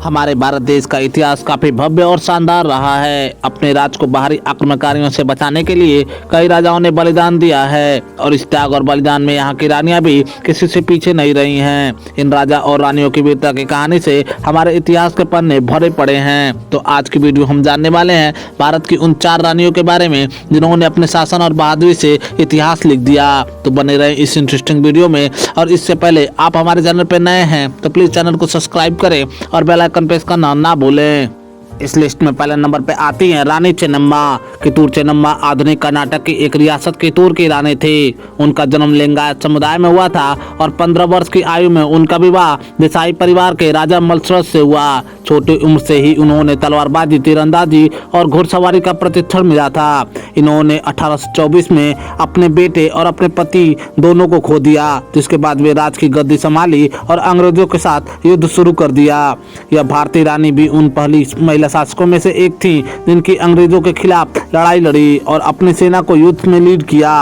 हमारे भारत देश का इतिहास काफी भव्य और शानदार रहा है। अपने राज्य को बाहरी आक्रमणकारियों से बचाने के लिए कई राजाओं ने बलिदान दिया है और इस त्याग और बलिदान में यहाँ की रानियां भी किसी से पीछे नहीं रही हैं। इन राजा और रानियों की वीरता की कहानी से हमारे इतिहास के पन्ने भरे पड़े हैं। तो आज की वीडियो हम जानने वाले हैं भारत की उन 4 रानियों के बारे में जिन्होंने अपने शासन और बहादुरी से इतिहास लिख दिया। तो बने रहे इस इंटरेस्टिंग वीडियो में। और इससे पहले आप हमारे चैनल पर नए हैं तो प्लीज चैनल को सब्सक्राइब करें और बेल आइकन प्रेस करना ना भूलें। इस लिस्ट में पहले नंबर पे आती हैं रानी चेन्नम्मा। कितूर चेन्नम्मा आधुनिक कर्नाटक की एक रियासत कितूर की रानी थी। उनका जन्म लिंगायत समुदाय में हुआ था और 15 वर्ष की आयु में उनका विवाह देसाई परिवार के राजा मलसरस से हुआ। छोटी उम्र से ही उन्होंने तलवारबाजी, तीरंदाजी और घुड़सवारी का प्रशिक्षण मिला था। इन्होंने 1824 में अपने बेटे और अपने पति दोनों को खो दिया, जिसके बाद वे राज की गद्दी संभाली और अंग्रेजों के साथ युद्ध शुरू कर दिया। यह भारतीय रानी भी उन पहली महिला शासकों में से एक थी जिनकी अंग्रेजों के खिलाफ लड़ाई लड़ी और अपनी सेना को युद्ध में लीड किया।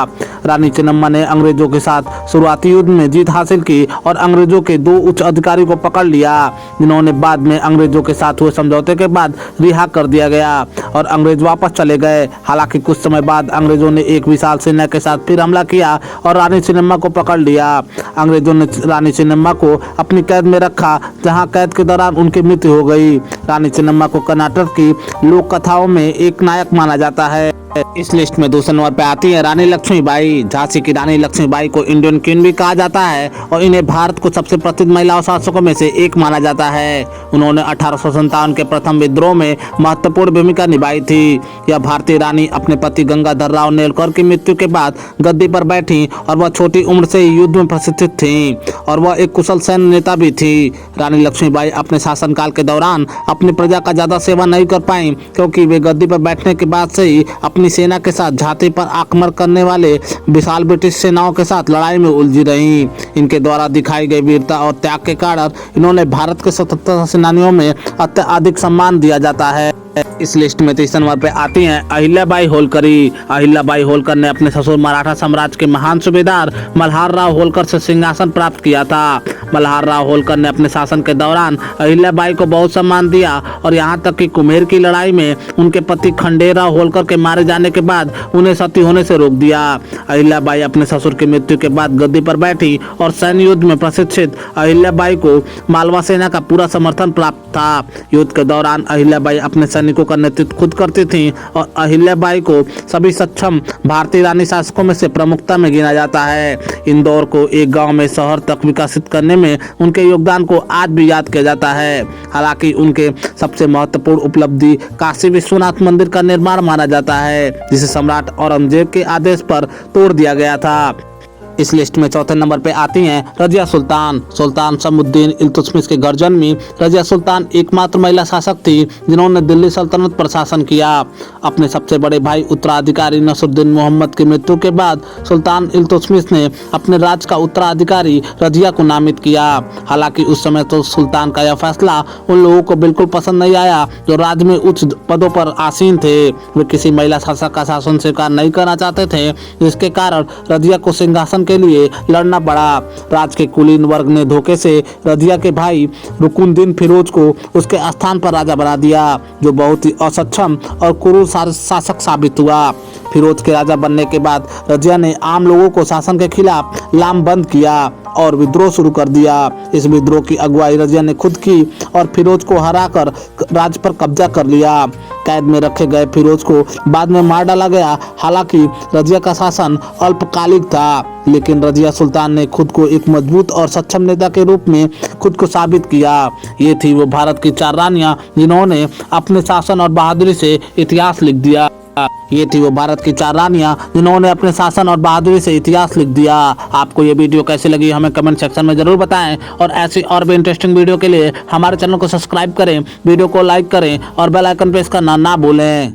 रानी चेन्नम्मा ने अंग्रेजों के साथ शुरुआती युद्ध में जीत हासिल की और अंग्रेजों के 2 उच्च अधिकारी को पकड़ लिया, जिन्होंने बाद में अंग्रेजों के साथ हुए समझौते के बाद रिहा कर दिया गया और अंग्रेज वापस चले गए। हालांकि कुछ समय बाद अंग्रेजों ने एक विशाल सेना के साथ फिर हमला किया और रानी चेन्नम्मा को पकड़ लिया। अंग्रेजों ने रानी चेन्नम्मा को अपनी कैद में रखा, जहां कैद के दौरान उनकी मृत्यु हो गई। रानी चेन्नम्मा को कर्नाटक की लोक कथाओं में एक नायक माना जाता है। इस लिस्ट में दूसरे नंबर पर आती है रानी लक्ष्मीबाई। झांसी की रानी लक्ष्मीबाई को इंडियन क्वीन भी कहा जाता है और इन्हें भारत को सबसे प्रसिद्ध महिला शासकों में से एक माना जाता है। उन्होंने 1857 के प्रथम विद्रोह में महत्वपूर्ण भूमिका निभाई थी। यह भारतीय रानी अपने पति गंगाधर राव नेलकर की मृत्यु के बाद गद्दी पर बैठी और वह छोटी उम्र से ही युद्ध में प्रशिक्षित थी और वह एक कुशल सैन्य नेता भी थी। रानी लक्ष्मीबाई अपने शासनकाल के दौरान अपनी प्रजा का ज्यादा सेवा नहीं कर पाई, क्योंकि वे गद्दी पर बैठने के बाद से ही अपनी सेना के साथ झांसी पर आक्रमण करने वाले विशाल ब्रिटिश सेनाओं के साथ लड़ाई में उलझी रहीं। इनके द्वारा दिखाई गई वीरता और त्याग के कारण इन्होंने भारत के स्वतंत्रता सेनानियों में अत्यधिक सम्मान दिया जाता है। इस लिस्ट में तीसरे नंबर पे आती हैं अहिल्याबाई होलकरी। अहिल्याबाई होलकर ने अपने ससुर मराठा साम्राज्य के महान सूबेदार मल्हार राव होलकर से सिंहासन प्राप्त किया था। मल्हार राव होलकर ने अपने शासन के दौरान अहिल्याबाई को बहुत सम्मान दिया और यहाँ तक कि कुम्हेर की लड़ाई में उनके पति खंडेराव होलकर के मारे जाने के बाद उन्हें सती होने से रोक दिया। अहिल्याबाई अपने ससुर की मृत्यु के बाद गद्दी पर बैठी और सैन्य युद्ध में प्रशिक्षित अहिल्याबाई को मालवा सेना का पूरा समर्थन प्राप्त था। युद्ध के दौरान अहिल्याबाई अपने सैनिकों का नेतृत्व खुद करती थीं और अहिल्याबाई को सभी सक्षम भारतीय रानी शासकों में से प्रमुखता में गिना जाता है। इंदौर को एक गांव में शहर तक विकसित करने में उनके योगदान को आज भी याद किया जाता है। हालांकि उनके सबसे महत्वपूर्ण उपलब्धि काशी विश्वनाथ मंदिर का निर्माण माना जाता है, जिसे सम्राट औरंगजेब के आदेश पर तोड़ दिया गया था। इस लिस्ट में चौथे नंबर पे आती हैं रजिया सुल्तान। सुल्तान शमसुद्दीन इल्तुतमिश के घर जन्मी रजिया सुल्तान एकमात्र महिला शासक थी जिन्होंने दिल्ली सल्तनत पर शासन किया। अपने सबसे बड़े भाई उत्तराधिकारी नसरुद्दीन मोहम्मद की मृत्यु के बाद सुल्तान इल्तुतमिश ने अपने राज्य का उत्तराधिकारी रजिया को नामित किया। हालांकि उस समय तो सुल्तान का यह फैसला उन लोगों को बिल्कुल पसंद नहीं आया जो राज्य में उच्च पदों पर आसीन थे। वे किसी महिला शासक का शासन स्वीकार नहीं करना चाहते थे, जिसके कारण रजिया को सिंहासन के लिए लड़ना पड़ा। राज के कुलीन वर्ग ने धोखे से रजिया के भाई रुकुनुद्दीन फिरोज को उसके स्थान पर राजा बना दिया, जो बहुत ही असक्षम और क्रूर शासक साबित हुआ। फिरोज के राजा बनने के बाद रजिया ने आम लोगों को शासन के खिलाफ लामबंद किया और विद्रोह शुरू कर दिया। इस विद्रोह की अगुवाई रजिया ने खुद की और फिरोज को हराकर राज्य पर कब्जा कर लिया। कैद में रखे गए फिरोज को बाद में मार डाला गया। हालांकि रजिया का शासन अल्पकालिक था, लेकिन रजिया सुल्तान ने खुद को एक मजबूत और सक्षम नेता के रूप में खुद को साबित किया। ये थी वो भारत की 4 रानियां जिन्होंने अपने शासन और बहादुरी से इतिहास लिख दिया। ये थी वो भारत की 4 रानियां जिन्होंने अपने शासन और बहादुरी से इतिहास लिख दिया। आपको ये वीडियो कैसी लगी हमें कमेंट सेक्शन में जरूर बताएं और ऐसी और भी इंटरेस्टिंग वीडियो के लिए हमारे चैनल को सब्सक्राइब करें, वीडियो को लाइक करें और बेल आइकन प्रेस करना ना भूलें।